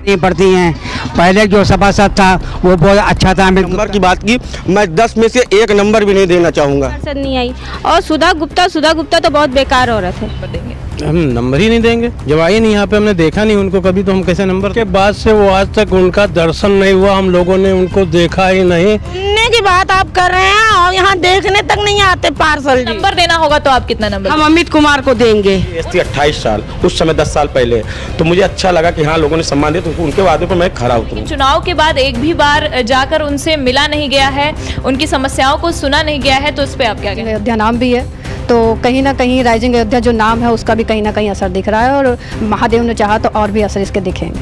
नहीं पड़ती हैं। पहले जो सभासद था वो बहुत अच्छा था। नंबर की बात की, मैं 10 में से 1 नंबर भी नहीं देना चाहूँगा। पार्षद नहीं आई। और सुधा गुप्ता तो बहुत बेकार औरत है। हम नंबर ही नहीं देंगे, जब आई नहीं यहाँ पे, हमने देखा नहीं उनको कभी, तो हम कैसे नंबर। के बाद से वो आज तक उनका दर्शन नहीं हुआ, हम लोगों ने उनको देखा ही नहीं। सुनने की बात आप कर रहे हैं और यहाँ देखने तक नहीं आते पार्षद जी। नंबर देना होगा तो आप कितना नंबर? हम अमित कुमार को देंगे। 28 साल, उस समय 10 साल पहले, तो मुझे अच्छा लगा कि हाँ लोगों ने सम्मान दिया, तो उनके वादे पर मैं खरा उतरूं। चुनाव के बाद एक भी बार जाकर उनसे मिला नहीं गया है, उनकी समस्याओं को सुना नहीं गया है, तो उस पर आप क्या कहेंगे? अयोध्या नाम भी है तो कहीं ना कहीं राइजिंग अयोध्या जो नाम है उसका भी कहीं ना कहीं असर दिख रहा है, और महादेव ने चाहा तो और भी असर इसके दिखेंगे।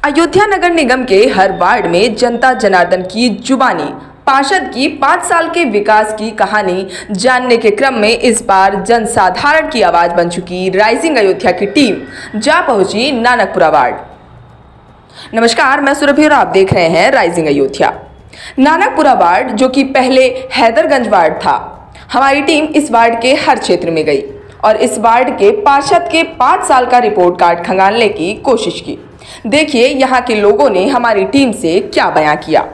अयोध्या नगर निगम के हर वार्ड में जनता जनार्दन की जुबानी पार्षद की 5 साल के विकास की कहानी जानने के क्रम में इस बार जनसाधारण की आवाज बन चुकी राइजिंग अयोध्या की टीम जा पहुंची नानकपुरा वार्ड। नमस्कार, मैं सुरभि और आप देख रहे हैं राइजिंग अयोध्या। नानकपुरा वार्ड जो कि पहले हैदरगंज वार्ड था, हमारी टीम इस वार्ड के हर क्षेत्र में गई और इस वार्ड के पार्षद के 5 साल का रिपोर्ट कार्ड खंगालने की कोशिश की। देखिए यहाँ के लोगों ने हमारी टीम से क्या बयां किया।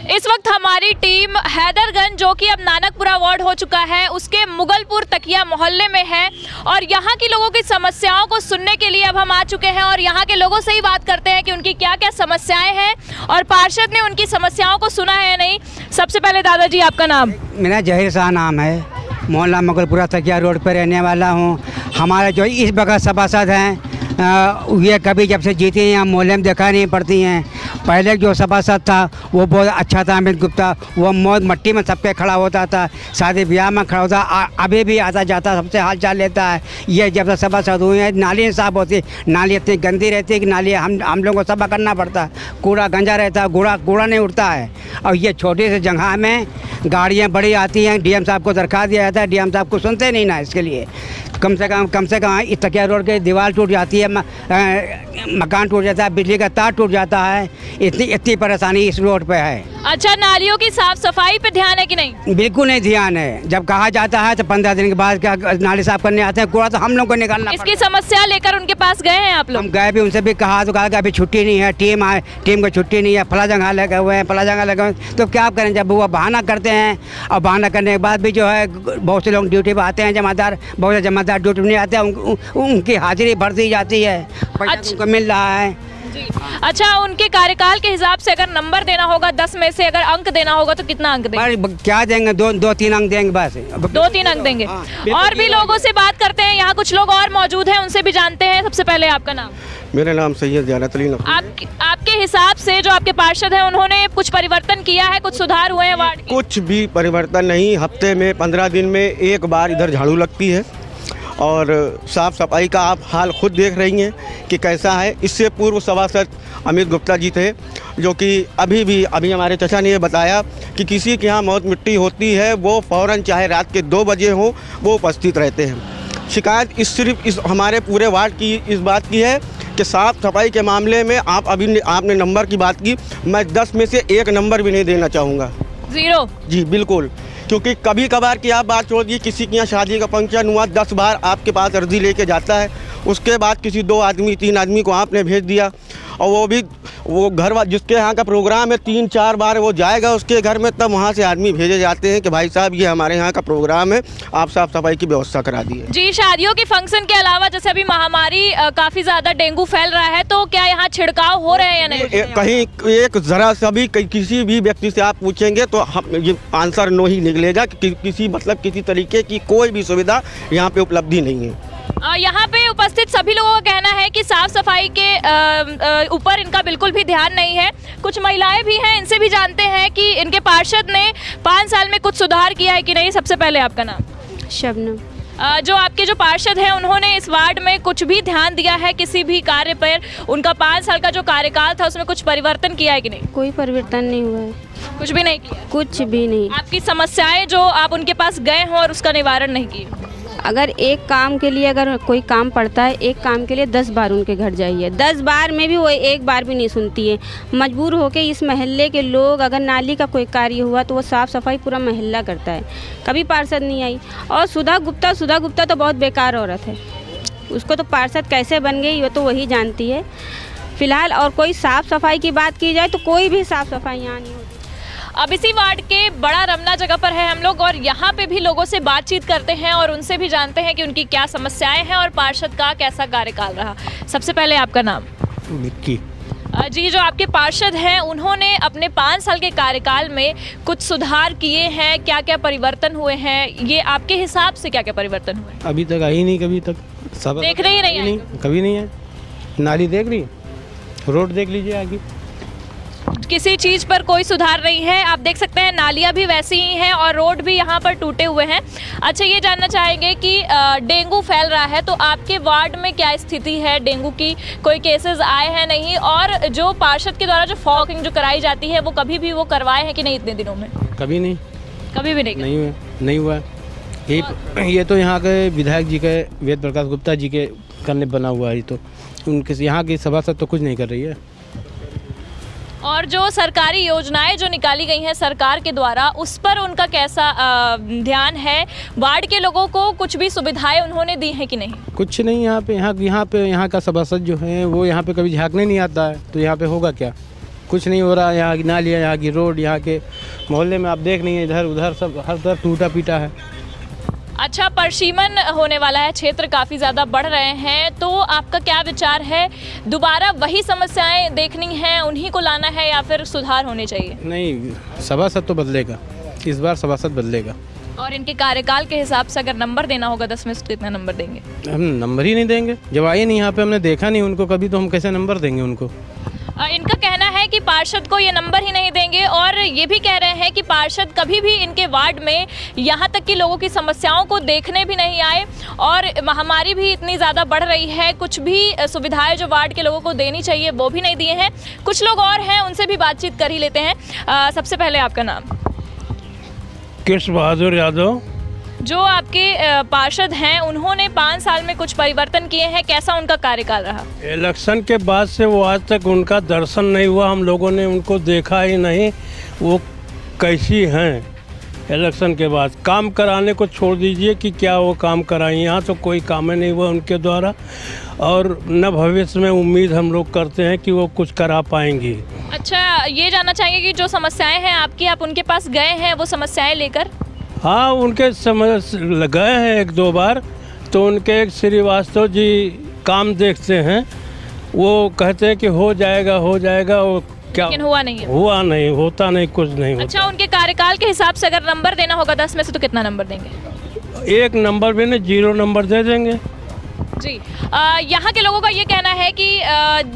इस वक्त हमारी टीम हैदरगंज, जो कि अब नानकपुरा वार्ड हो चुका है, उसके मुगलपुर तकिया मोहल्ले में है और यहाँ की लोगों की समस्याओं को सुनने के लिए अब हम आ चुके हैं और यहाँ के लोगों से ही बात करते हैं कि उनकी क्या क्या समस्याएं हैं और पार्षद ने उनकी समस्याओं को सुना है या नहीं। सबसे पहले दादाजी, आपका नाम? मेरा जहीर शाह नाम है, मोहल्ला मुगलपुरा तकिया रोड पर रहने वाला हूँ। हमारे जो इस बगल सभासद हैं ये कभी जब से जीते हैं मोहल्ले में देखा नहीं पड़ती हैं। पहले जो सभासद था वो बहुत अच्छा था, अमित गुप्ता, वो मौत मट्टी में सब पे खड़ा होता था, शादी ब्याह में खड़ा होता, अभी भी आता जाता सबसे हाल चाल लेता है। ये जब से सभासद हुए हैं नाली साफ होती, नाली इतनी गंदी रहती है कि नाली हम लोगों को सफा करना पड़ता है, कूड़ा गंजा रहता है, कूड़ा नहीं उठता है। और ये छोटी सी जगह में गाड़ियाँ बड़ी आती हैं, डीएम साहब को दरख्वास्त दिया जाता है, डीएम साहब को सुनते नहीं ना। इसके लिए कम से कम इस तकिया रोड के दीवार टूट जाती है, मकान टूट जाता है, बिजली का तार टूट जाता है, इतनी परेशानी इस रोड पे है। अच्छा, नालियों की साफ सफाई पे ध्यान है कि नहीं? बिल्कुल नहीं ध्यान है। जब कहा जाता है तो 15 दिन के बाद क्या नाली साफ करने आते हैं, कूड़ा तो हम लोग को निकालना। इसकी समस्या लेकर उनके पास गए हैं आप लोग? हम गए भी, उनसे भी कहा तो कहा कि अभी छुट्टी नहीं है, टीम को छुट्टी नहीं है, फला जगह लगे हुए हैं, फला जगह लगे हुए हैं। तो क्या करें, जब वो बहाना करते हैं और बहाना करने के बाद भी जो है बहुत से लोग ड्यूटी पर आते हैं, जमादार, बहुत से जमादार ड्यूटी में नहीं आते हैं, उनकी हाजिरी भर दी जाती है, पैसा उनको मिल रहा है। अच्छा, उनके कार्यकाल के हिसाब से अगर नंबर देना होगा 10 में से, अगर अंक देना होगा तो कितना अंक देंगे? क्या देंगे, 2-3 अंक देंगे बस। 2-3 अंक देंगे। और भी लोगों से बात करते हैं, यहाँ कुछ लोग और मौजूद हैं, उनसे भी जानते हैं। सबसे पहले आपका नाम? मेरा नाम सैयद ज़ियारत अली। आपके हिसाब से जो आपके पार्षद हैं उन्होंने कुछ परिवर्तन किया है, कुछ सुधार हुए हैं वार्ड के? कुछ भी परिवर्तन नहीं। हफ्ते में 15 दिन में एक बार इधर झाड़ू लगती है और साफ़ सफाई का आप हाल खुद देख रही हैं कि कैसा है। इससे पूर्व सभासद अमित गुप्ता जी थे, जो कि अभी हमारे चाचा ने ये बताया कि किसी के यहाँ मौत मिट्टी होती है वो फ़ौरन चाहे रात के 2 बजे हों वो उपस्थित रहते हैं। शिकायत सिर्फ हमारे पूरे वार्ड की इस बात की है कि साफ़ सफाई के मामले में आपने नंबर की बात की, मैं 10 में से 1 नंबर भी नहीं देना चाहूँगा। 0? जी बिल्कुल, क्योंकि कभी कभार की आप बात छोड़ दी, किसी के यहाँ शादी का फंक्शन हुआ, 10 बार आपके पास अर्जी लेके जाता है, उसके बाद किसी 2 आदमी 3 आदमी को आपने भेज दिया और वो घर जिसके यहाँ का प्रोग्राम है 3-4 बार वो जाएगा उसके घर में, तब वहाँ से आदमी भेजे जाते हैं कि भाई साहब ये हमारे यहाँ का प्रोग्राम है, आप साफ सफाई की व्यवस्था करा दिए। जी, शादियों के फंक्शन के अलावा जैसे अभी महामारी काफ़ी ज़्यादा डेंगू फैल रहा है, तो क्या यहाँ छिड़काव हो रहे हैं या नहीं? कहीं एक ज़रा सा भी किसी भी व्यक्ति से आप पूछेंगे तो ये आंसर नो ही निकलेगा कि किसी तरीके की कोई भी सुविधा यहाँ पे उपलब्धि नहीं है। यहाँ पे उपस्थित सभी लोगों का कहना है कि साफ सफाई के ऊपर इनका बिल्कुल भी ध्यान नहीं है। कुछ महिलाएं भी हैं, इनसे भी जानते हैं कि इनके पार्षद ने 5 साल में कुछ सुधार किया है कि नहीं। सबसे पहले आपका नाम? शबनम। जो आपके जो पार्षद हैं उन्होंने इस वार्ड में कुछ भी ध्यान दिया है किसी भी कार्य पर? उनका 5 साल का जो कार्यकाल था उसमें कुछ परिवर्तन किया है कि नहीं? कोई परिवर्तन नहीं हुआ है। कुछ भी नहीं किया? कुछ भी नहीं। आपकी समस्याएं जो आप उनके पास गए हों और उसका निवारण नहीं किए? अगर एक काम के लिए अगर कोई काम पड़ता है, एक काम के लिए 10 बार उनके घर जाइए, 10 बार में भी वो एक बार भी नहीं सुनती है। मजबूर होके इस मोहल्ले के लोग, अगर नाली का कोई कार्य हुआ तो वो साफ़ सफाई पूरा मोहल्ला करता है, कभी पार्षद नहीं आई। और सुधा गुप्ता तो बहुत बेकार औरत है, उसको तो पार्षद कैसे बन गई वो तो वही जानती है फिलहाल। और कोई साफ़ सफाई की बात की जाए तो कोई भी साफ़ सफाई यहाँ नहीं होती। अब इसी वार्ड के बड़ा रमना जगह पर है हम लोग और यहाँ पे भी लोगों से बातचीत करते हैं और उनसे भी जानते हैं कि उनकी क्या समस्याएं हैं और पार्षद का कैसा कार्यकाल रहा। सबसे पहले आपका नाम? विक्की जी, जो आपके पार्षद हैं उन्होंने अपने 5 साल के कार्यकाल में कुछ सुधार किए हैं, क्या क्या परिवर्तन हुए हैं, ये आपके हिसाब से क्या क्या परिवर्तन हुए? अभी तक आई नहीं, कभी तक सब देख रहे ही नहीं, कभी नहीं है। नाली देख रही, रोड देख लीजिए आगे, किसी चीज़ पर कोई सुधार नहीं है। आप देख सकते हैं नालियाँ भी वैसी ही हैं और रोड भी यहाँ पर टूटे हुए हैं। अच्छा, ये जानना चाहेंगे कि डेंगू फैल रहा है तो आपके वार्ड में क्या स्थिति है? डेंगू की कोई केसेस आए हैं नहीं? और जो पार्षद के द्वारा जो फॉगिंग जो कराई जाती है वो कभी भी वो करवाए हैं कि नहीं इतने दिनों में? कभी नहीं, कभी भी नहीं हुआ। ये तो यहाँ के विधायक जी के, वेद प्रकाश गुप्ता जी के करने बना हुआ है, तो उनके यहाँ की सभासद तो कुछ नहीं कर रही है। और जो सरकारी योजनाएं जो निकाली गई हैं सरकार के द्वारा, उस पर उनका कैसा ध्यान है? वार्ड के लोगों को कुछ भी सुविधाएं उन्होंने दी हैं कि नहीं? कुछ नहीं। यहाँ का सभासद जो है वो यहाँ पे कभी झांकने नहीं आता है, तो यहाँ पे होगा क्या? कुछ नहीं हो रहा। यहाँ की नालियाँ, यहाँ की रोड, यहाँ के मोहल्ले में आप देख नहीं है, इधर उधर सब हर तरफ टूटा पीटा है। अच्छा, परसीमन होने वाला है, क्षेत्र काफ़ी ज़्यादा बढ़ रहे हैं, तो आपका क्या विचार है? दोबारा वही समस्याएं देखनी हैं, उन्हीं को लाना है या फिर सुधार होने चाहिए? नहीं, सभासद तो बदलेगा, इस बार सभासद बदलेगा। और इनके कार्यकाल के हिसाब से अगर नंबर देना होगा 10 में से कितना नंबर देंगे? हम नंबर ही नहीं देंगे, जब आए नहीं यहाँ पे, हमने देखा नहीं उनको कभी, तो हम कैसे नंबर देंगे उनको? इनका कहना है कि पार्षद को ये नंबर ही नहीं देंगे और ये भी कह रहे हैं कि पार्षद कभी भी इनके वार्ड में यहाँ तक कि लोगों की समस्याओं को देखने भी नहीं आए। और महामारी भी इतनी ज़्यादा बढ़ रही है, कुछ भी सुविधाएं जो वार्ड के लोगों को देनी चाहिए वो भी नहीं दिए हैं। कुछ लोग और हैं, उनसे भी बातचीत कर ही लेते हैं। सबसे पहले आपका नाम? कृष्ण बहादुर यादव। जो आपके पार्षद हैं उन्होंने 5 साल में कुछ परिवर्तन किए हैं, कैसा उनका कार्यकाल रहा? इलेक्शन के बाद से वो आज तक उनका दर्शन नहीं हुआ, हम लोगों ने उनको देखा ही नहीं, वो कैसी हैं। इलेक्शन के बाद काम कराने को छोड़ दीजिए कि क्या वो काम कराएं, यहाँ तो कोई काम नहीं हुआ उनके द्वारा, और न भविष्य में उम्मीद हम लोग करते हैं कि वो कुछ करा पाएंगी। अच्छा, ये जानना चाहेंगे कि जो समस्याएं हैं आपकी, आप उनके पास गए हैं वो समस्याएं लेकर? हाँ, उनके गए हैं 1-2 बार, तो उनके एक श्रीवास्तव जी काम देखते हैं, वो कहते हैं कि हो जाएगा, वो क्या, लेकिन हुआ नहीं है? हुआ नहीं, होता नहीं, कुछ नहीं होता। अच्छा, उनके कार्यकाल के हिसाब से अगर नंबर देना होगा 10 में से तो कितना नंबर देंगे? 1 नंबर भी नहीं, 0 नंबर दे देंगे। जी, यहाँ के लोगों का ये कहना है कि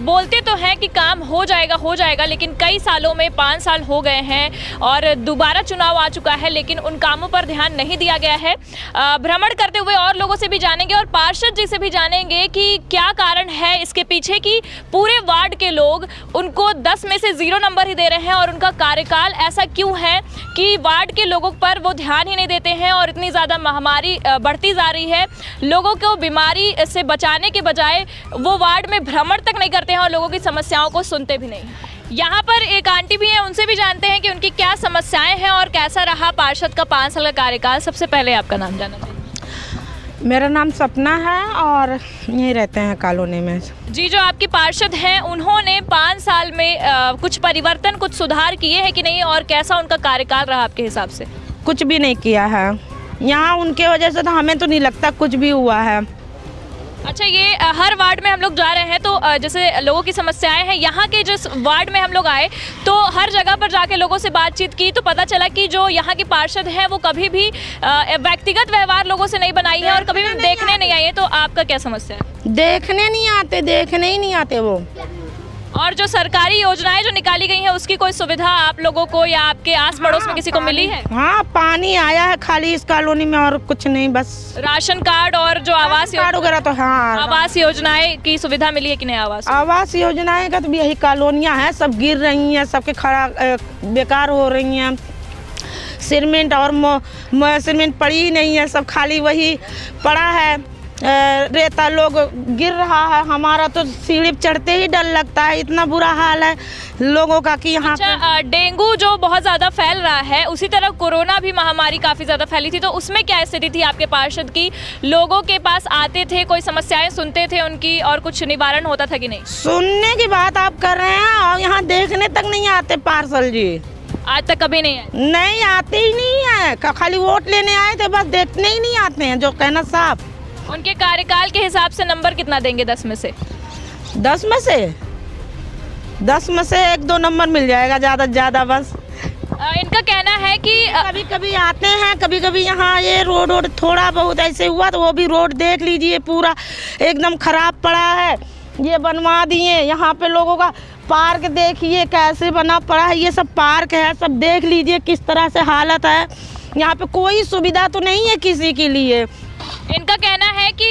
बोलते तो हैं कि काम हो जाएगा, लेकिन कई सालों में 5 साल हो गए हैं और दोबारा चुनाव आ चुका है, लेकिन उन कामों पर ध्यान नहीं दिया गया है। भ्रमण करते हुए और लोगों से भी जानेंगे और पार्षद जी से भी जानेंगे कि क्या कारण है इसके पीछे कि पूरे वार्ड के लोग उनको 10 में से 0 नंबर ही दे रहे हैं और उनका कार्यकाल ऐसा क्यों है कि वार्ड के लोगों पर वो ध्यान ही नहीं देते हैं और इतनी ज़्यादा महामारी बढ़ती जा रही है। लोगों को बीमारी से बचाने के बजाय वो वार्ड में भ्रमण तक नहीं करते हैं और लोगों की समस्याओं को सुनते भी नहीं। यहाँ पर एक आंटी भी है, उनसे भी जानते हैं कि उनकी क्या समस्याएं हैं और कैसा रहा पार्षद का 5 साल का कार्यकाल। सबसे पहले आपका नाम जानना चाहिए। मेरा नाम सपना है और यहीं रहते हैं कॉलोनी में। जी, जो आपके पार्षद हैं उन्होंने 5 साल में कुछ परिवर्तन, कुछ सुधार किए हैं कि नहीं और कैसा उनका कार्यकाल रहा आपके हिसाब से? कुछ भी नहीं किया है, यहाँ उनके वजह से तो हमें तो नहीं लगता कुछ भी हुआ है। अच्छा, ये हर वार्ड में हम लोग जा रहे हैं तो जैसे लोगों की समस्याएं हैं, यहाँ के जिस वार्ड में हम लोग आए तो हर जगह पर जाके लोगों से बातचीत की तो पता चला कि जो यहाँ के पार्षद हैं वो कभी भी व्यक्तिगत व्यवहार लोगों से नहीं बनाई है और कभी भी देखने नहीं आई है। तो आपका क्या समस्या है? देखने ही नहीं आते वो। और जो सरकारी योजनाएं जो निकाली गई हैं उसकी कोई सुविधा आप लोगों को या आपके आस पड़ोस में किसी को मिली है? हाँ, पानी आया है खाली इस कॉलोनी में और कुछ नहीं, बस राशन कार्ड और जो आवास कार्ड वगैरह तो हाँ, आवास योजनाएं की सुविधा मिली है कि नहीं? आवास योजनाएं का तो यही कॉलोनियाँ हैं, सब गिर रही हैं, सबके खड़ा बेकार हो रही हैं। सीमेंट और सीमेंट पड़ी ही नहीं है, सब खाली वही पड़ा है। रेता लोग गिर रहा है, हमारा तो सीढ़ी चढ़ते ही डर लगता है, इतना बुरा हाल है लोगों का कि यहाँ पे डेंगू जो बहुत ज़्यादा फैल रहा है, उसी तरह कोरोना भी महामारी काफ़ी ज़्यादा फैली थी, तो उसमें क्या स्थिति थी आपके पार्षद की? लोगों के पास आते थे, कोई समस्याएं सुनते थे उनकी और कुछ निवारण होता था कि नहीं? सुनने की बात आप कर रहे हैं और यहाँ देखने तक नहीं आते पार्षद जी। आज तक कभी नहीं आए? नहीं आते ही नहीं है, खाली वोट लेने आए थे, बस देखने ही नहीं आते हैं, जो कहना साफ। उनके कार्यकाल के हिसाब से नंबर कितना देंगे 10 में से? 10 में से 1-2 नंबर मिल जाएगा, ज़्यादा से ज़्यादा बस। इनका कहना है कि कभी कभी आते हैं, कभी कभी यहाँ ये रोड थोड़ा बहुत ऐसे हुआ तो वो भी रोड देख लीजिए पूरा एकदम खराब पड़ा है, ये बनवा दिए। यहाँ पे लोगों का पार्क देखिए कैसे बना पड़ा है, ये सब पार्क है, सब देख लीजिए किस तरह से हालत है। यहाँ पे कोई सुविधा तो नहीं है किसी के लिए। इनका कहना है कि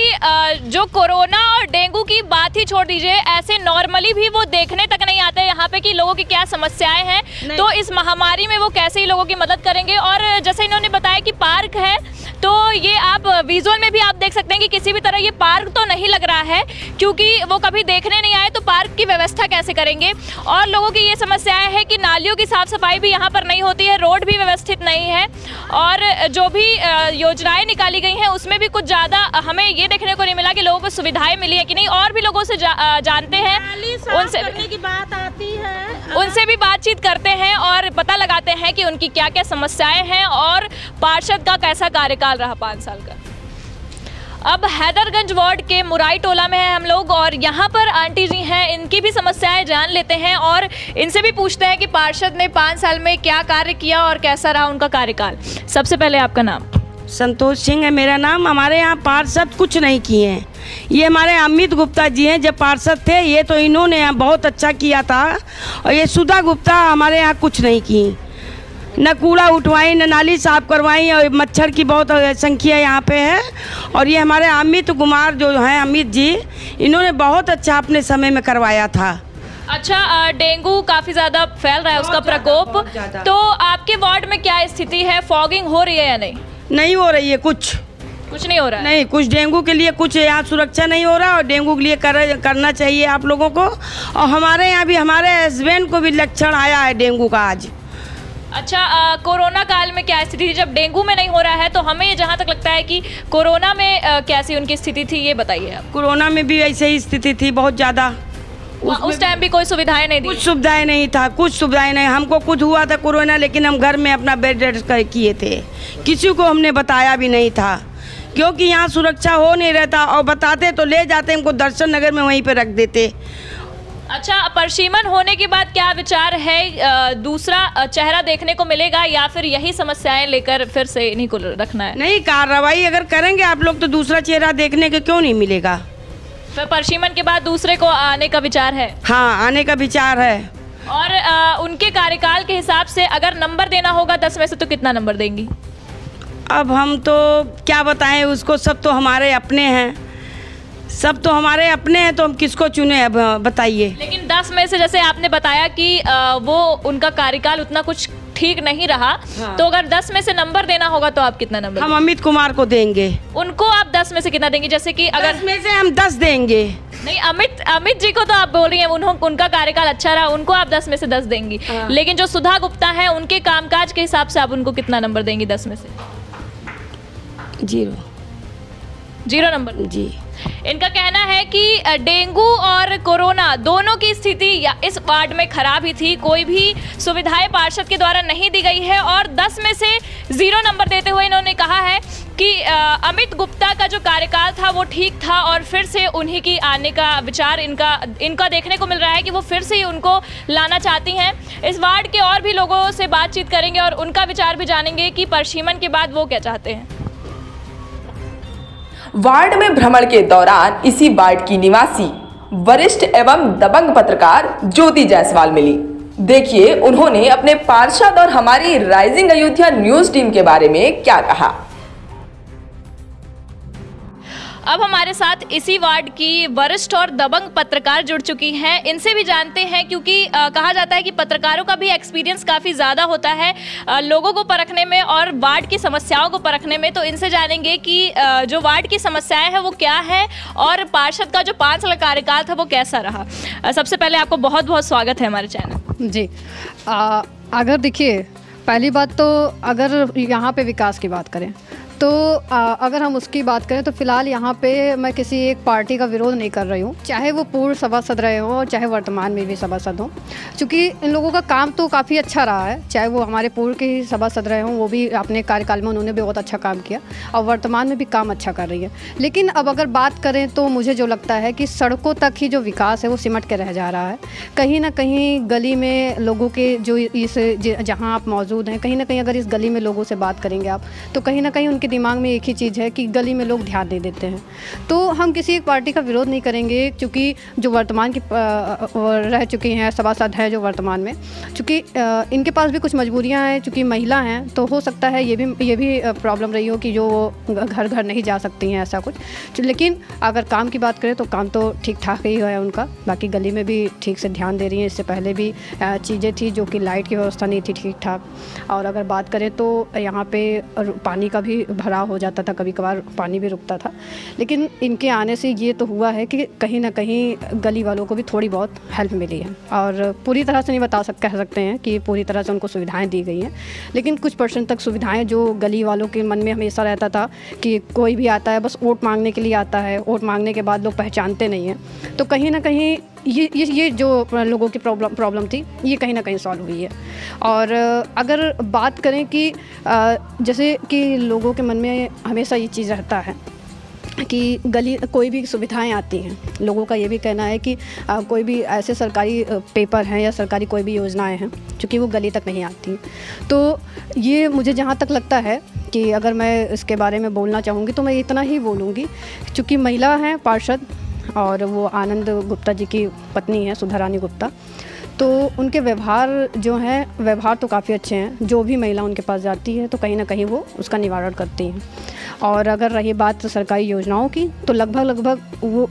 जो कोरोना और डेंगू की बात ही छोड़ दीजिए, ऐसे नॉर्मली भी वो देखने तक नहीं आते यहाँ पे कि लोगों की क्या समस्याएं हैं, तो इस महामारी में वो कैसे ही लोगों की मदद करेंगे। और जैसे इन्होंने बताया कि पार्क है, तो ये आप विजुअल में भी आप देख सकते हैं कि किसी भी तरह ये पार्क तो नहीं लग रहा है, क्योंकि वो कभी देखने नहीं आए, तो पार्क की व्यवस्था कैसे करेंगे। और लोगों की ये समस्याएं है कि नालियों की साफ सफाई भी यहाँ पर नहीं होती है, रोड भी व्यवस्थित नहीं है, और जो भी योजनाएं निकाली गई हैं उसमें भी कुछ ज़्यादा हमें ये देखने को नहीं मिला कि लोगों को सुविधाएं मिली है कि नहीं। और भी लोगों से जानते हैं, उनसे करने की बात आती है, उनसे भी बातचीत करते हैं और पता लगाते हैं कि उनकी क्या क्या समस्याएं हैं और पार्षद का कैसा कार्यकाल रहा 5 साल का। अब हैदरगंज वार्ड के मुराई टोला में है हम लोग, और यहाँ पर आंटी जी हैं, इनकी भी समस्याएं जान लेते हैं और इनसे भी पूछते हैं कि पार्षद ने 5 साल में क्या कार्य किया और कैसा रहा उनका कार्यकाल। सबसे पहले आपका नाम? संतोष सिंह है मेरा नाम। हमारे यहाँ पार्षद कुछ नहीं किए हैं, ये हमारे अमित गुप्ता जी हैं, जब पार्षद थे ये तो इन्होंने यहाँ बहुत अच्छा किया था, और ये सुधा गुप्ता हमारे यहाँ कुछ नहीं की, न कूड़ा उठवाई, न नाली साफ करवाई, और मच्छर की बहुत संख्या यहाँ पे है। और ये हमारे अमित कुमार जो हैं, अमित जी, इन्होंने बहुत अच्छा अपने समय में करवाया था। अच्छा, डेंगू काफ़ी ज़्यादा फैल रहा है, उसका प्रकोप, तो आपके वार्ड में क्या स्थिति है? फॉगिंग हो रही है या नहीं? नहीं हो रही है, कुछ नहीं हो रहा है। नहीं, कुछ डेंगू के लिए कुछ यहाँ सुरक्षा नहीं हो रहा, और डेंगू के लिए करना चाहिए आप लोगों को। और हमारे यहाँ भी हमारे हस्बैंड को भी लक्षण आया है डेंगू का आज। अच्छा, कोरोना काल में क्या स्थिति थी? जब डेंगू में नहीं हो रहा है तो हमें जहाँ तक लगता है कि कोरोना में कैसी उनकी स्थिति थी, ये बताइए आप। कोरोना में भी ऐसे ही स्थिति थी, बहुत ज़्यादा। उस टाइम भी कोई सुविधाएं नहीं थी? कुछ सुविधाएं नहीं था, कुछ सुविधाएं नहीं। हमको खुद हुआ था कोरोना, लेकिन हम घर में अपना बेड रेस्ट किए थे, किसी को हमने बताया भी नहीं था, क्योंकि यहाँ सुरक्षा हो नहीं रहता, और बताते तो ले जाते हमको दर्शन नगर में, वहीं पे रख देते। अच्छा, परसीमन होने के बाद क्या विचार है? दूसरा चेहरा देखने को मिलेगा या फिर यही समस्याएं लेकर फिर से इन्हीं को रखना है? नहीं, कार्रवाई अगर करेंगे आप लोग तो दूसरा चेहरा देखने के क्यों नहीं मिलेगा? फिर परसीमन के बाद दूसरे को आने का विचार है? हाँ, आने का विचार है। और उनके कार्यकाल के हिसाब से अगर नंबर देना होगा 10 में से, तो कितना नंबर देंगी? अब हम तो क्या बताएं उसको, सब तो हमारे अपने हैं, सब तो हमारे अपने हैं, तो हम किसको चुने अब बताइए। लेकिन 10 में से जैसे आपने बताया कि वो उनका कार्यकाल उतना कुछ ठीक नहीं रहा, हाँ। तो अगर 10 में से नंबर देना होगा तो आप कितना नंबर? हम अमित कुमार को देंगे। उनको आप 10 में से कितना देंगे? जैसे कि अगर 10 में से हम 10 देंगे। नहीं, अमित जी को तो आप बोल रही हैं उनका कार्यकाल अच्छा रहा, उनको आप 10 में से 10 देंगी, हाँ। लेकिन जो सुधा गुप्ता है, उनके कामकाज के हिसाब से आप उनको कितना नंबर देंगी 10 में से? 0 नंबर जी। इनका कहना है कि डेंगू और कोरोना दोनों की स्थिति इस वार्ड में खराब ही थी, कोई भी सुविधाएं पार्षद के द्वारा नहीं दी गई है, और 10 में से 0 नंबर देते हुए इन्होंने कहा है कि अमित गुप्ता का जो कार्यकाल था वो ठीक था, और फिर से उन्हीं की आने का विचार इनका देखने को मिल रहा है कि वो फिर से ही उनको लाना चाहती हैं। इस वार्ड के और भी लोगों से बातचीत करेंगे और उनका विचार भी जानेंगे कि परसीमन के बाद वो क्या चाहते हैं। वार्ड में भ्रमण के दौरान इसी वार्ड की निवासी वरिष्ठ एवं दबंग पत्रकार ज्योति जायसवाल मिली। देखिए उन्होंने अपने पार्षद और हमारी राइजिंग अयोध्या न्यूज टीम के बारे में क्या कहा। अब हमारे साथ इसी वार्ड की वरिष्ठ और दबंग पत्रकार जुड़ चुकी हैं। इनसे भी जानते हैं, क्योंकि कहा जाता है कि पत्रकारों का भी एक्सपीरियंस काफ़ी ज़्यादा होता है लोगों को परखने में और वार्ड की समस्याओं को परखने में। तो इनसे जानेंगे कि जो वार्ड की समस्याएं हैं वो क्या है और पार्षद का जो 5 साल कार्यकाल था वो कैसा रहा। सबसे पहले आपको बहुत बहुत स्वागत है हमारे चैनल। जी अगर देखिए, पहली बात तो अगर यहाँ पे विकास की बात करें तो अगर हम उसकी बात करें तो फ़िलहाल यहाँ पे मैं किसी एक पार्टी का विरोध नहीं कर रही हूँ, चाहे वो पूर्व सभासद रहे हों और चाहे वर्तमान में भी सभासद हों, क्योंकि इन लोगों का काम तो काफ़ी अच्छा रहा है। चाहे वो हमारे पूर्व के ही सभासद रहे हों, वो भी अपने कार्यकाल में उन्होंने भी बहुत अच्छा काम किया और वर्तमान में भी काम अच्छा कर रही है। लेकिन अब अगर बात करें तो मुझे जो लगता है कि सड़कों तक ही जो विकास है वो सिमट के रह जा रहा है। कहीं ना कहीं गली में लोगों के जो इस जहाँ आप मौजूद हैं, कहीं ना कहीं अगर इस गली में लोगों से बात करेंगे आप तो कहीं ना कहीं दिमाग में एक ही चीज़ है कि गली में लोग ध्यान दे देते हैं। तो हम किसी एक पार्टी का विरोध नहीं करेंगे, क्योंकि जो वर्तमान की रह चुकी हैं सभासद हैं जो वर्तमान में, चूँकि इनके पास भी कुछ मजबूरियां हैं, चूँकि महिला हैं तो हो सकता है ये भी प्रॉब्लम रही हो कि जो घर घर नहीं जा सकती हैं, ऐसा कुछ। लेकिन अगर काम की बात करें तो काम तो ठीक ठाक ही है उनका। बाकी गली में भी ठीक से ध्यान दे रही हैं। इससे पहले भी चीज़ें थी जो कि लाइट की व्यवस्था नहीं थी ठीक ठाक। और अगर बात करें तो यहाँ पे पानी का भी भराव हो जाता था, कभी कभार पानी भी रुकता था। लेकिन इनके आने से ये तो हुआ है कि कहीं ना कहीं गली वालों को भी थोड़ी बहुत हेल्प मिली है। और पूरी तरह से नहीं कह सकते हैं कि पूरी तरह से उनको सुविधाएं दी गई हैं, लेकिन कुछ % तक सुविधाएं जो गली वालों के मन में हमेशा रहता था कि कोई भी आता है बस वोट मांगने के लिए आता है, वोट मांगने के बाद लोग पहचानते नहीं हैं, तो कहीं ना कहीं ये जो लोगों की प्रॉब्लम थी ये कहीं ना कहीं सॉल्व हुई है। और अगर बात करें कि जैसे कि लोगों के मन में हमेशा ये चीज़ रहता है कि गली कोई भी सुविधाएं आती हैं, लोगों का ये भी कहना है कि कोई भी ऐसे सरकारी पेपर हैं या सरकारी कोई भी योजनाएं हैं क्योंकि वो गली तक नहीं आती। तो ये मुझे जहाँ तक लगता है कि अगर मैं इसके बारे में बोलना चाहूँगी तो मैं इतना ही बोलूँगी, चूँकि महिला हैं पार्षद और वो आनंद गुप्ता जी की पत्नी है सुधा रानी गुप्ता, तो उनके व्यवहार तो काफ़ी अच्छे हैं। जो भी महिला उनके पास जाती है तो कहीं ना कहीं वो उसका निवारण करती हैं। और अगर रही बात सरकारी योजनाओं की तो लगभग वो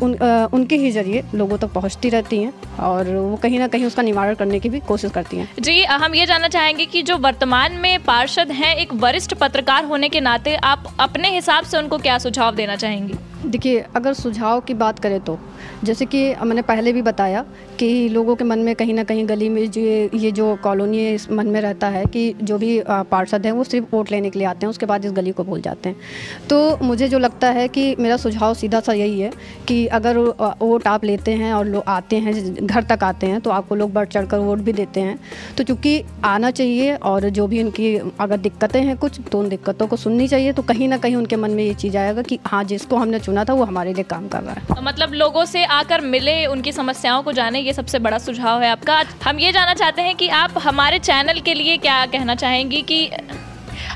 उनके ही ज़रिए लोगों तक पहुंचती रहती हैं और वो कहीं ना कहीं उसका निवारण करने की भी कोशिश करती हैं। जी, हम ये जानना चाहेंगे कि जो वर्तमान में पार्षद हैं, एक वरिष्ठ पत्रकार होने के नाते आप अपने हिसाब से उनको क्या सुझाव देना चाहेंगी? देखिए, अगर सुझाव की बात करें तो जैसे कि मैंने पहले भी बताया कि लोगों के मन में कहीं ना कहीं गली में ये जो कॉलोनी है इस मन में रहता है कि जो भी पार्षद हैं वो सिर्फ वोट लेने के लिए आते हैं, उसके बाद इस गली को भूल जाते हैं। तो मुझे जो लगता है कि मेरा सुझाव सीधा सा यही है कि अगर वोट आप लेते हैं और लोग आते हैं, घर तक आते हैं, तो आपको लोग बढ़ चढ़ कर वोट भी देते हैं। तो चूँकि आना चाहिए और जो भी उनकी अगर दिक्कतें हैं कुछ तो उन दिक्कतों को सुननी चाहिए, तो कहीं ना कहीं उनके मन में ये चीज़ आएगा कि हाँ, जिसको हमने चुना था वो हमारे लिए काम कर रहा है। तो मतलब लोगों से आकर मिले, उनकी समस्याओं को जाने, ये सबसे बड़ा सुझाव है आपका। हम ये जानना चाहते हैं कि आप हमारे चैनल के लिए क्या कहना चाहेंगी कि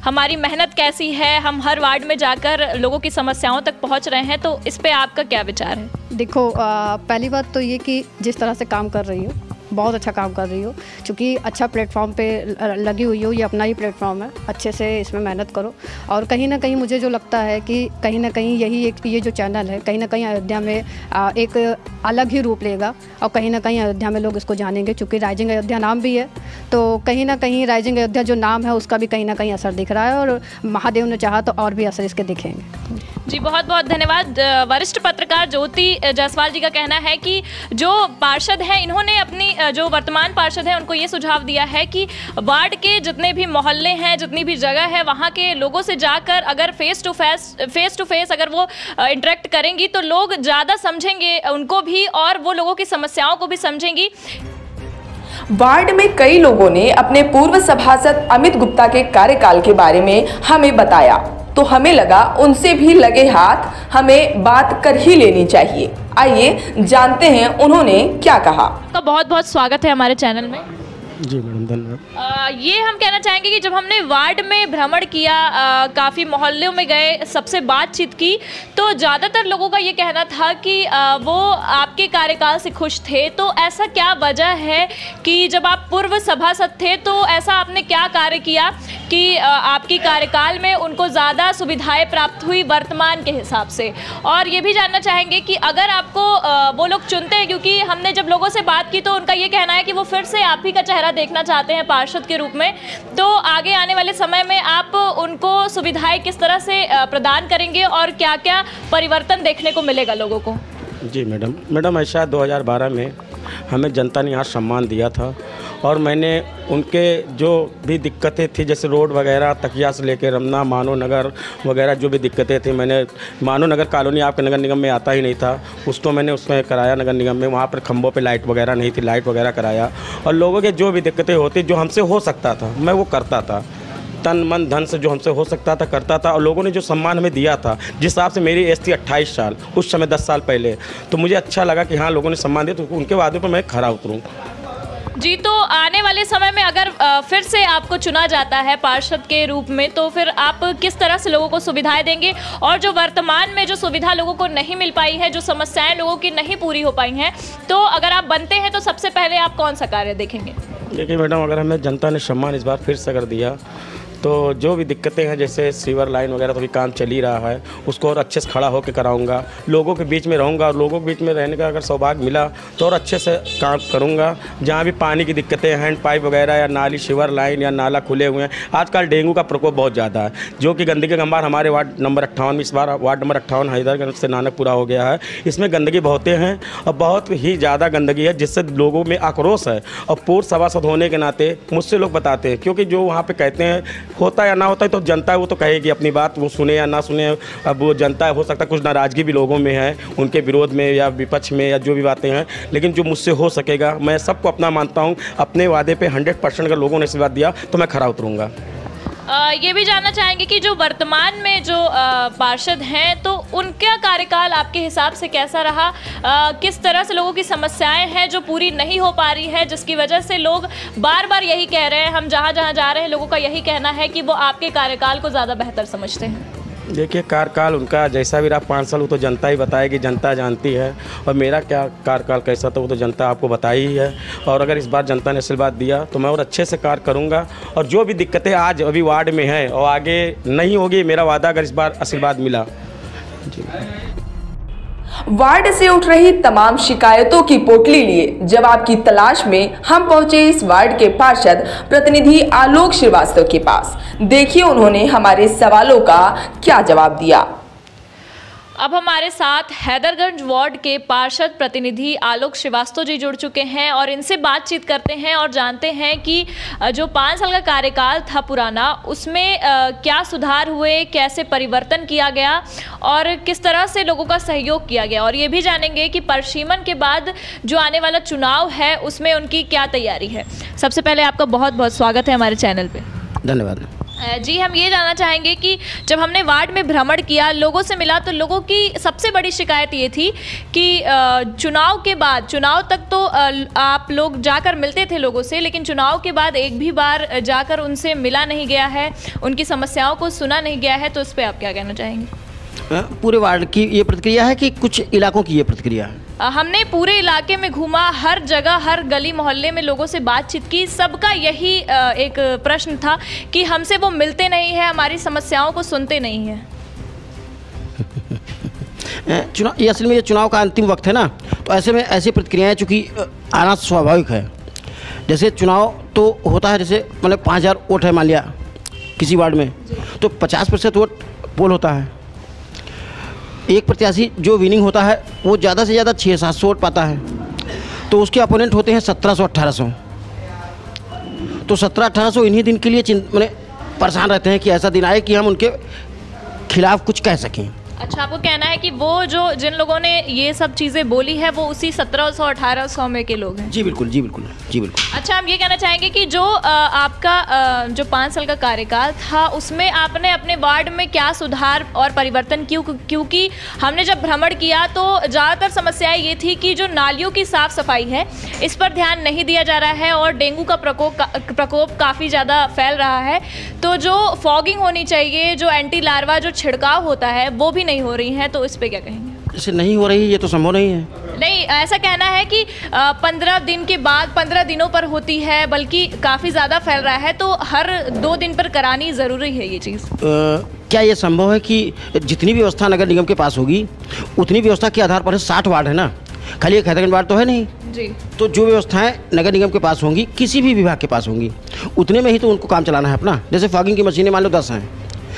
हमारी मेहनत कैसी है, हम हर वार्ड में जाकर लोगों की समस्याओं तक पहुंच रहे हैं, तो इस पे आपका क्या विचार है? देखो, पहली बात तो ये कि जिस तरह से काम कर रही हो बहुत अच्छा काम कर रही हो, क्योंकि अच्छा प्लेटफॉर्म पे लगी हुई हो, ये अपना ही प्लेटफॉर्म है, अच्छे से इसमें मेहनत करो। और कहीं ना कहीं मुझे जो लगता है कि कहीं ना कहीं ये जो चैनल है कहीं ना कहीं अयोध्या में एक अलग ही रूप लेगा और कहीं ना कहीं अयोध्या में लोग इसको जानेंगे, क्योंकि राइजिंग अयोध्या नाम भी है, तो कहीं ना कहीं राइजिंग अयोध्या जो नाम है उसका भी कहीं ना कहीं असर दिख रहा है और महादेव ने चाहा तो और भी असर इसके दिखेंगे। जी, बहुत बहुत धन्यवाद। वरिष्ठ पत्रकार ज्योति जायसवाल जी का कहना है कि जो पार्षद हैं इन्होंने अपनी जो वर्तमान पार्षद हैं उनको ये सुझाव दिया है कि वार्ड के जितने भी मोहल्ले हैं, जितनी भी जगह है, वहाँ के लोगों से जाकर अगर फेस टू फेस अगर वो इंटरेक्ट करेंगी तो लोग ज़्यादा समझेंगे उनको भी और वो लोगों की समस्याओं को भी समझेंगी। वार्ड में कई लोगों ने अपने पूर्व सभासद अमित गुप्ता के कार्यकाल के बारे में हमें बताया, तो हमें लगा उनसे भी लगे हाथ हमें बात कर ही लेनी चाहिए। आइए जानते हैं उन्होंने क्या कहा। आपका बहुत बहुत स्वागत है हमारे चैनल में। जी मैडम, धन्यवाद। ये हम कहना चाहेंगे कि जब हमने वार्ड में भ्रमण किया, काफ़ी मोहल्लों में गए, सबसे बातचीत की, तो ज़्यादातर लोगों का ये कहना था कि वो आपके कार्यकाल से खुश थे। तो ऐसा क्या वजह है कि जब आप पूर्व सभासद थे तो ऐसा आपने क्या कार्य किया कि आपकी कार्यकाल में उनको ज़्यादा सुविधाएं प्राप्त हुई वर्तमान के हिसाब से? और ये भी जानना चाहेंगे कि अगर आपको वो लोग चुनते हैं, क्योंकि हमने जब लोगों से बात की तो उनका ये कहना है कि वो फिर से आप ही का चेहरा देखना चाहते हैं पार्षद के रूप में, तो आगे आने वाले समय में आप उनको सुविधाएं किस तरह से प्रदान करेंगे और क्या क्या परिवर्तन देखने को मिलेगा लोगों को? जी मैडम, ऐसा 2012 में हमें जनता ने यहाँ सम्मान दिया था और मैंने उनके जो भी दिक्कतें थी, जैसे रोड वगैरह तकिया से लेकर रमना, मानव नगर वगैरह जो भी दिक्कतें थी, मैंने मानव नगर कॉलोनी आपके नगर निगम में आता ही नहीं था, उसको मैंने उसमें कराया नगर निगम में। वहाँ पर खंभों पे लाइट वगैरह नहीं थी, लाइट वगैरह कराया और लोगों के जो भी दिक्कतें होती, जो हमसे हो सकता था मैं वो करता था, तन मन धन से जो हमसे हो सकता था करता था। और लोगों ने जो सम्मान हमें दिया था, जिस हिसाब से मेरी एज थी 28 साल उस समय, 10 साल पहले, तो मुझे अच्छा लगा कि हाँ लोगों ने सम्मान दिया, तो उनके वादे पर मैं खरा उतरूँ। जी, तो आने वाले समय में अगर फिर से आपको चुना जाता है पार्षद के रूप में, तो फिर आप किस तरह से लोगों को सुविधाएं देंगे? और जो वर्तमान में जो सुविधा लोगों को नहीं मिल पाई है, जो समस्याएं लोगों की नहीं पूरी हो पाई हैं, तो अगर आप बनते हैं तो सबसे पहले आप कौन सा कार्य देखेंगे? देखिए मैडम, अगर हमें जनता ने सम्मान इस बार फिर से कर दिया तो जो भी दिक्कतें हैं, जैसे सीवर लाइन वगैरह तो भी काम चल ही रहा है, उसको और अच्छे से खड़ा होकर कराऊंगा, लोगों के बीच में रहूंगा और लोगों के बीच में रहने का अगर सौभाग्य मिला तो और अच्छे से काम करूंगा। जहां भी पानी की दिक्कतें, हैंड पाइप वगैरह या नाली सीवर लाइन या नाला खुले हुए हैं, आजकल डेंगू का प्रकोप बहुत ज़्यादा है, जो कि गंदगी का अंबार हमारे वार्ड नंबर 58 में, इस बार वार्ड नंबर 58 हैदरगंज से नानकपुरा हो गया है। इसमें गंदगी बहुतें हैं और बहुत ही ज़्यादा गंदगी है, जिससे लोगों में आक्रोश है। और पूर्व सभासद होने के नाते मुझसे लोग बताते हैं, क्योंकि जो वहाँ पर कहते हैं होता या ना होता है तो जनता है वो तो कहेगी अपनी बात, वो सुने या ना सुने। अब वो जनता हो सकता है कुछ नाराज़गी भी लोगों में है, उनके विरोध में या विपक्ष में या जो भी बातें हैं, लेकिन जो मुझसे हो सकेगा मैं सबको अपना मानता हूँ। अपने वादे पे 100% अगर लोगों ने आशीर्वाद दिया तो मैं खरा उतरूँगा। ये भी जानना चाहेंगे कि जो वर्तमान में जो पार्षद हैं, तो उनका कार्यकाल आपके हिसाब से कैसा रहा? किस तरह से लोगों की समस्याएं हैं जो पूरी नहीं हो पा रही है, जिसकी वजह से लोग बार बार यही कह रहे हैं, हम जहां जहां जा रहे हैं लोगों का यही कहना है कि वो आपके कार्यकाल को ज़्यादा बेहतर समझते हैं? देखिए, कार्यकाल उनका जैसा भी रहा 5 साल, वो तो जनता ही बताएगी, जनता जानती है। और मेरा क्या कार्यकाल कैसा था वो तो जनता आपको बताई ही है। और अगर इस बार जनता ने आशीर्वाद दिया तो मैं और अच्छे से कार्य करूंगा। और जो भी दिक्कतें आज अभी वार्ड में हैं और आगे नहीं होगी, मेरा वादा अगर इस बार आशीर्वाद मिला। जी। वार्ड से उठ रही तमाम शिकायतों की पोटली लिए जवाब की तलाश में हम पहुंचे इस वार्ड के पार्षद प्रतिनिधि आलोक श्रीवास्तव के पास। देखिए उन्होंने हमारे सवालों का क्या जवाब दिया। अब हमारे साथ हैदरगंज वार्ड के पार्षद प्रतिनिधि आलोक श्रीवास्तव जी जुड़ चुके हैं और इनसे बातचीत करते हैं और जानते हैं कि जो 5 साल का कार्यकाल था पुराना, उसमें क्या सुधार हुए, कैसे परिवर्तन किया गया और किस तरह से लोगों का सहयोग किया गया। और ये भी जानेंगे कि परिसीमन के बाद जो आने वाला चुनाव है उसमें उनकी क्या तैयारी है। सबसे पहले आपका बहुत बहुत स्वागत है हमारे चैनल पर। धन्यवाद जी। हम ये जानना चाहेंगे कि जब हमने वार्ड में भ्रमण किया, लोगों से मिला, तो लोगों की सबसे बड़ी शिकायत ये थी कि चुनाव के बाद, चुनाव तक तो आप लोग जाकर मिलते थे लोगों से, लेकिन चुनाव के बाद एक भी बार जाकर उनसे मिला नहीं गया है, उनकी समस्याओं को सुना नहीं गया है। तो इस पर आप क्या कहना चाहेंगे? पूरे वार्ड की ये प्रतिक्रिया है कि कुछ इलाकों की ये प्रतिक्रिया है? हमने पूरे इलाके में घूमा, हर जगह, हर गली मोहल्ले में लोगों से बातचीत की। सबका यही एक प्रश्न था कि हमसे वो मिलते नहीं है, हमारी समस्याओं को सुनते नहीं है। चुनाव, ये असल में ये चुनाव का अंतिम वक्त है ना, तो ऐसे में ऐसी प्रतिक्रियाएं चूँकि आना स्वाभाविक है। जैसे चुनाव तो होता है, जैसे मतलब 5000 वोट है मान लिया किसी वार्ड में, तो 50% वोट पोल होता है। एक प्रत्याशी जो विनिंग होता है वो ज़्यादा से ज़्यादा 600-700 वोट पाता है, तो उसके अपोनेंट होते हैं 1700-1800। तो 1700-1800 इन्हीं दिन के लिए मैंने परेशान रहते हैं कि ऐसा दिन आए कि हम उनके खिलाफ कुछ कह सकें। अच्छा, आपको कहना है कि वो जो जिन लोगों ने ये सब चीज़ें बोली है वो उसी 1700-1800 में के लोग हैं? जी बिल्कुल, जी बिल्कुल, जी बिल्कुल। अच्छा, हम ये कहना चाहेंगे कि जो आपका जो 5 साल का कार्यकाल था उसमें आपने अपने वार्ड में क्या सुधार और परिवर्तन क्योंकि हमने जब भ्रमण किया तो ज़्यादातर समस्याएं ये थी कि जो नालियों की साफ़ सफाई है इस पर ध्यान नहीं दिया जा रहा है और डेंगू का प्रकोप काफ़ी ज़्यादा फैल रहा है। तो जो फॉगिंग होनी चाहिए, जो एंटी लार्वा जो छिड़काव होता है वो भी नहीं हो रही है, तो इस पे क्या कहेंगे? इसे नहीं हो रही, ये तो संभव नहीं है। नहीं, ऐसा कहना है कि 15 दिन के बाद 15 दिनों पर होती है, बल्कि काफ़ी ज़्यादा फैल रहा है, तो हर 2 दिन पर करानी ज़रूरी है ये चीज़। क्या ये संभव है कि जितनी व्यवस्था नगर निगम के पास होगी उतनी व्यवस्था के आधार पर 60 वार्ड है ना, खाली एक हैदरगंज वार्ड तो है नहीं जी। तो जो व्यवस्थाएं नगर निगम के पास होंगी, किसी भी विभाग के पास होंगी, उतने में ही तो उनको काम चलाना है अपना। जैसे फॉगिंग की मशीनें मान लो 10 हैं,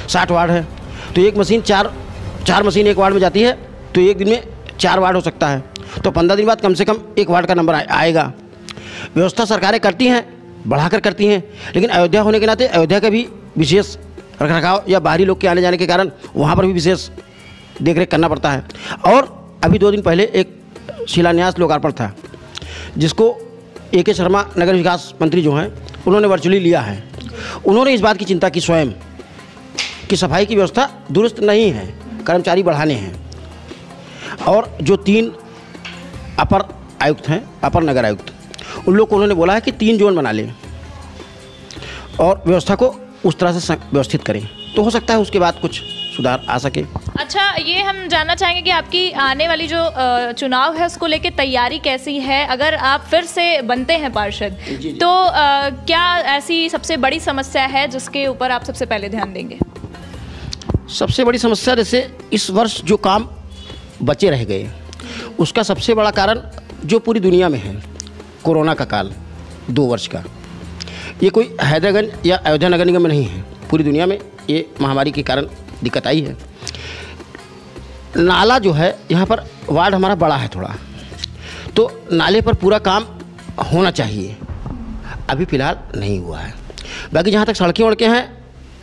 60 वार्ड है, तो एक मशीन चार मशीन एक वार्ड में जाती है, तो एक दिन में 4 वार्ड हो सकता है, तो 15 दिन बाद कम से कम एक वार्ड का नंबर आएगा। व्यवस्था सरकारें करती हैं, बढ़ाकर करती हैं, लेकिन अयोध्या होने के नाते अयोध्या का भी विशेष रखरखाव या बाहरी लोग के आने जाने के कारण वहाँ पर भी विशेष देखरेख करना पड़ता है। और अभी 2 दिन पहले एक शिलान्यास लोकार्पण था, जिसको A.K. शर्मा नगर विकास मंत्री जो हैं उन्होंने वर्चुअली लिया है। उन्होंने इस बात की चिंता की स्वयं कि सफाई की व्यवस्था दुरुस्त नहीं है, कर्मचारी बढ़ाने हैं, और जो 3 अपर आयुक्त हैं, अपर नगर आयुक्त, उन लोग को उन्होंने बोला है कि 3 जोन बना लें और व्यवस्था को उस तरह से व्यवस्थित करें, तो हो सकता है उसके बाद कुछ सुधार आ सके। अच्छा, ये हम जानना चाहेंगे कि आपकी आने वाली जो चुनाव है उसको लेके तैयारी कैसी है? अगर आप फिर से बनते हैं पार्षद तो क्या ऐसी सबसे बड़ी समस्या है जिसके ऊपर आप सबसे पहले ध्यान देंगे? सबसे बड़ी समस्या, जैसे इस वर्ष जो काम बचे रह गए, उसका सबसे बड़ा कारण जो पूरी दुनिया में है, कोरोना का काल 2 वर्ष का। ये कोई हैदरगंज या अयोध्या नगर निगम में नहीं है, पूरी दुनिया में ये महामारी के कारण दिक्कत आई है। नाला जो है, यहाँ पर वार्ड हमारा बड़ा है थोड़ा, तो नाले पर पूरा काम होना चाहिए, अभी फ़िलहाल नहीं हुआ है। बाकी जहाँ तक सड़कें वड़कें हैं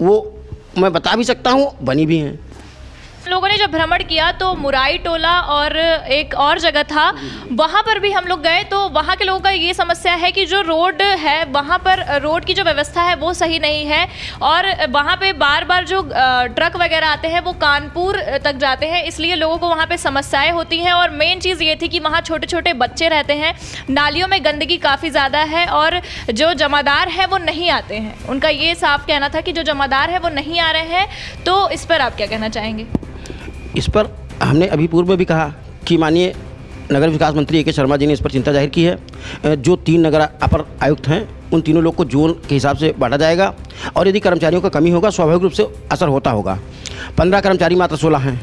वो मैं बता भी सकता हूँ, बनी भी हैं। लोगों ने जब भ्रमण किया तो मुराई टोला और एक और जगह था, वहाँ पर भी हम लोग गए, तो वहाँ के लोगों का ये समस्या है कि जो रोड है वहाँ पर रोड की जो व्यवस्था है वो सही नहीं है, और वहाँ पे बार बार जो ट्रक वगैरह आते हैं वो कानपुर तक जाते हैं, इसलिए लोगों को वहाँ पे समस्याएं होती हैं। और मेन चीज़ ये थी कि वहाँ छोटे छोटे बच्चे रहते हैं, नालियों में गंदगी काफ़ी ज़्यादा है, और जो जमादार हैं वो नहीं आते हैं। उनका ये साफ कहना था कि जो जमादार है वो नहीं आ रहे हैं, तो इस पर आप क्या कहना चाहेंगे? इस पर हमने अभी पूर्व में भी कहा कि माननीय नगर विकास मंत्री A.K. शर्मा जी ने इस पर चिंता जाहिर की है। जो 3 नगर अपर आयुक्त हैं उन तीनों लोग को जोन के हिसाब से बांटा जाएगा, और यदि कर्मचारियों का कमी होगा स्वाभाविक रूप से असर होता होगा। 15 कर्मचारी मात्र 16 हैं।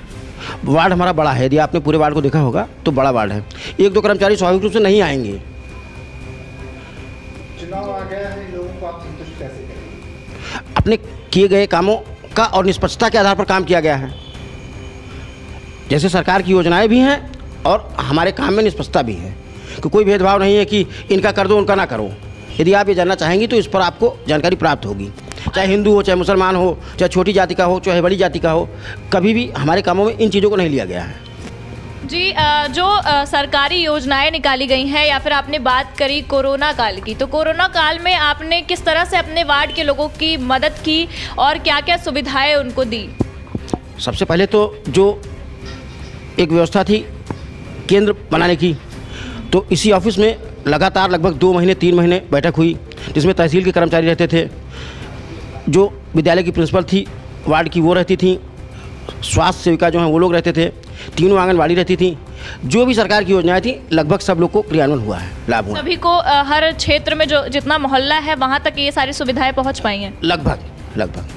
वार्ड हमारा बड़ा है, यदि आपने पूरे वार्ड को देखा होगा तो बड़ा वार्ड है। 1-2 कर्मचारी स्वाभाविक रूप से नहीं आएंगे। चुनाव आ गया है, लोगों को आप संतुष्ट कैसे करेंगे? अपने किए गए कामों का और निष्पक्षता के आधार पर काम किया गया है। जैसे सरकार की योजनाएं भी हैं और हमारे काम में निष्पक्षता भी है, कि कोई भेदभाव नहीं है कि इनका कर दो उनका ना करो। यदि आप ये जानना चाहेंगी तो इस पर आपको जानकारी प्राप्त होगी, चाहे हिंदू हो, चाहे मुसलमान हो, चाहे छोटी जाति का हो, चाहे बड़ी जाति का हो, कभी भी हमारे कामों में इन चीज़ों को नहीं लिया गया है। जी, जो सरकारी योजनाएं निकाली गई हैं, या फिर आपने बात करी कोरोना काल की, तो कोरोना काल में आपने किस तरह से अपने वार्ड के लोगों की मदद की और क्या क्या सुविधाएं उनको दी? सबसे पहले तो जो एक व्यवस्था थी केंद्र बनाने की, तो इसी ऑफिस में लगातार लगभग 2 महीने 3 महीने बैठक हुई, जिसमें तहसील के कर्मचारी रहते थे, जो विद्यालय की प्रिंसिपल थी वार्ड की वो रहती थी, स्वास्थ्य सेविका जो हैं वो लोग रहते थे, 3 आंगनबाड़ी रहती थी। जो भी सरकार की योजनाएं थी लगभग सब लोग को क्रियान्वयन हुआ है, लाभ हुआ। सभी को हर क्षेत्र में जो जितना मोहल्ला है वहाँ तक ये सारी सुविधाएं पहुँच पाई हैं लगभग।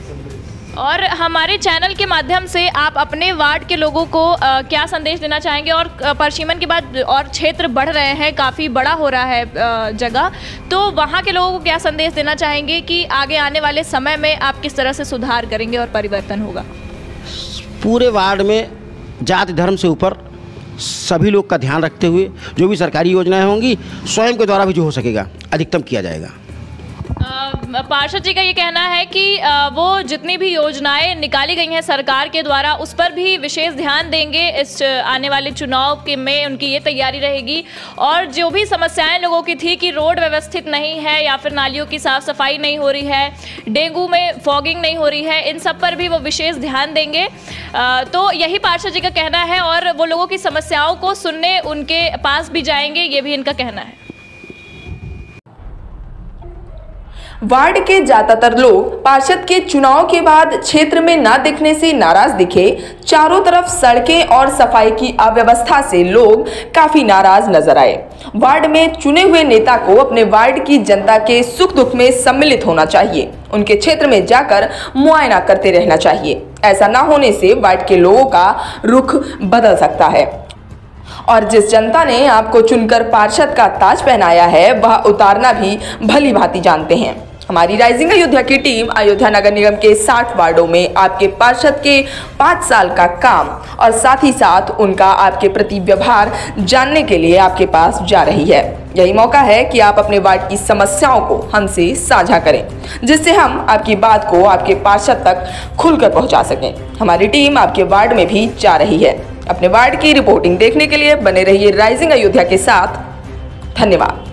और हमारे चैनल के माध्यम से आप अपने वार्ड के लोगों को क्या संदेश देना चाहेंगे? और परिसीमन के बाद और क्षेत्र बढ़ रहे हैं, काफ़ी बड़ा हो रहा है जगह, तो वहाँ के लोगों को क्या संदेश देना चाहेंगे कि आगे आने वाले समय में आप किस तरह से सुधार करेंगे और परिवर्तन होगा? पूरे वार्ड में जाति धर्म से ऊपर सभी लोग का ध्यान रखते हुए जो भी सरकारी योजनाएं होंगी स्वयं के द्वारा भी जो हो सकेगा अधिकतम किया जाएगा। पार्षद जी का ये कहना है कि वो जितनी भी योजनाएं निकाली गई हैं सरकार के द्वारा उस पर भी विशेष ध्यान देंगे। इस आने वाले चुनाव के में उनकी ये तैयारी रहेगी और जो भी समस्याएं लोगों की थी कि रोड व्यवस्थित नहीं है या फिर नालियों की साफ सफाई नहीं हो रही है, डेंगू में फॉगिंग नहीं हो रही है, इन सब पर भी वो विशेष ध्यान देंगे। तो यही पार्षद जी का कहना है और वो लोगों की समस्याओं को सुनने उनके पास भी जाएंगे, ये भी इनका कहना है। वार्ड के ज्यादातर लोग पार्षद के चुनाव के बाद क्षेत्र में न दिखने से नाराज दिखे। चारों तरफ सड़कें और सफाई की अव्यवस्था से लोग काफी नाराज नजर आए। वार्ड में चुने हुए नेता को अपने वार्ड की जनता के सुख दुख में सम्मिलित होना चाहिए, उनके क्षेत्र में जाकर मुआयना करते रहना चाहिए। ऐसा न होने से वार्ड के लोगों का रुख बदल सकता है और जिस जनता ने आपको चुनकर पार्षद का ताज पहनाया है वह उतारना भी भली भांति जानते हैं। हमारी राइजिंग अयोध्या की टीम अयोध्या नगर निगम के 60 वार्डों में आपके पार्षद के 5 साल का काम और साथ ही साथ उनका आपके प्रति व्यवहार जानने के लिए आपके पास जा रही है। यही मौका है कि आप अपने वार्ड की समस्याओं को हमसे साझा करें, जिससे हम आपकी बात को आपके पार्षद तक खुलकर पहुंचा सकें। हमारी टीम आपके वार्ड में भी जा रही है। अपने वार्ड की रिपोर्टिंग देखने के लिए बने रहिए राइजिंग अयोध्या के साथ। धन्यवाद।